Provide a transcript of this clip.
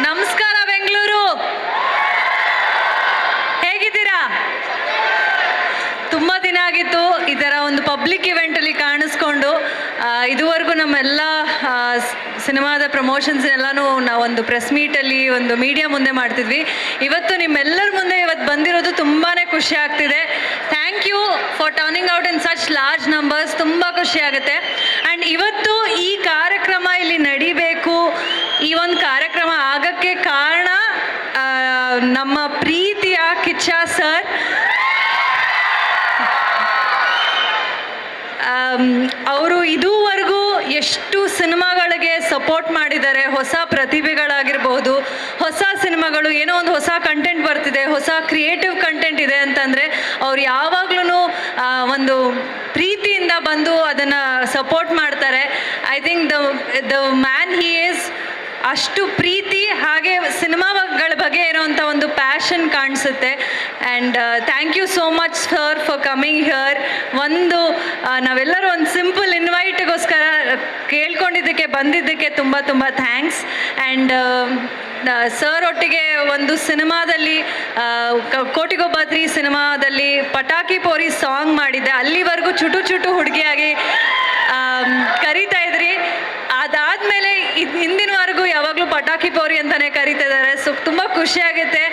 ನಮಸ್ಕಾರ ಬೆಂಗಳೂರು, ಹೇಗಿದ್ದೀರಾ? ತುಂಬ ದಿನ ಆಗಿತ್ತು ಈ ಥರ ಒಂದು ಪಬ್ಲಿಕ್ ಇವೆಂಟಲ್ಲಿ ಕಾಣಿಸ್ಕೊಂಡು. ಇದುವರೆಗೂ ನಮ್ಮೆಲ್ಲ ಸಿನಿಮಾದ ಪ್ರಮೋಷನ್ಸ್ ಎಲ್ಲನೂ ನಾವೊಂದು ಪ್ರೆಸ್ ಮೀಟಲ್ಲಿ ಒಂದು ಮೀಡಿಯಾ ಮುಂದೆ ಮಾಡ್ತಿದ್ವಿ. ಇವತ್ತು ನಿಮ್ಮೆಲ್ಲರ ಮುಂದೆ ಇವತ್ತು ಬಂದಿರೋದು ತುಂಬಾ ಖುಷಿ ಆಗ್ತಿದೆ. Thank you for turning out in such large numbers. ತುಂಬ ಖುಷಿ ಆಗುತ್ತೆ. ಆ್ಯಂಡ್ ಇವತ್ತು ಈ ಕಾರ್ಯಕ್ರಮ ಇಲ್ಲಿ ನಡಿಬೇಕು, ಈ ಒಂದು ಕಾರ್ಯಕ್ರಮ ಆಗಕ್ಕೆ ಕಾರಣ ನಮ್ಮ ಪ್ರೀತಿಯ ಕಿಚ್ಚ ಸರ್. ಅವರು ಇದುವರೆಗೂ ಎಷ್ಟು ಸಿನಿಮಾಗಳಿಗೆ ಸಪೋರ್ಟ್ ಮಾಡಿದ್ದಾರೆ. ಹೊಸ ಪ್ರತಿಭೆಗಳಾಗಿರ್ಬೋದು, ಹೊಸ ಸಿನಿಮಾಗಳು ಏನೋ ಒಂದು ಹೊಸ ಕಂಟೆಂಟ್ ಬರ್ತಿದೆ, ಹೊಸ ಕ್ರಿಯೇಟಿವ್ ಕಂಟೆಂಟ್ ಇದೆ ಅಂತಂದರೆ ಅವ್ರು ಯಾವಾಗ್ಲೂ ಒಂದು ಪ್ರೀತಿಯಿಂದ ಬಂದು ಅದನ್ನು ಸಪೋರ್ಟ್ ಮಾಡ್ತಾರೆ. I think the man he is ಅಷ್ಟು ಪ್ರೀತಿ, ಹಾಗೆ ಸಿನಿಮಾಗಳ ಬಗ್ಗೆ ಇರೋವಂಥ ಒಂದು ಪ್ಯಾಷನ್ ಕಾಣಿಸುತ್ತೆ. And thank you so much sir for coming here. ನಾವೆಲ್ಲರೂ ಒಂದು ಸಿಂಪಲ್ ಇನ್ವೈಟ್ಗೋಸ್ಕರ ಕೇಳ್ಕೊಂಡಿದ್ದಕ್ಕೆ ಬಂದಿದ್ದಕ್ಕೆ ತುಂಬ ತುಂಬ ಥ್ಯಾಂಕ್ಸ್. ಆ್ಯಂಡ್ ಸರ್ ಒಟ್ಟಿಗೆ ಒಂದು ಸಿನಿಮಾದಲ್ಲಿ ಕೋಟಿಗೊಬ್ಬ 3 ಸಿನಿಮಾದಲ್ಲಿ ಪಟಾಕಿ ಪೋರಿ ಸಾಂಗ್ ಮಾಡಿದ್ದೆ. ಅಲ್ಲಿವರೆಗೂ ಚುಟು ಚುಟು ಹುಡುಗಿಯಾಗಿ ಕರೀತಾ ಇದ್ರಿ. ಅದಾದಮೇಲೆ ಹಿಂದಿನವರೆಗೂ ಯಾವಾಗಲೂ ಪಟಾಕಿ ಪೋರಿ ಅಂತಲೇ ಕರೀತಾ ಇದ್ದಾರೆ. ಸೊ ತುಂಬ ಖುಷಿಯಾಗುತ್ತೆ.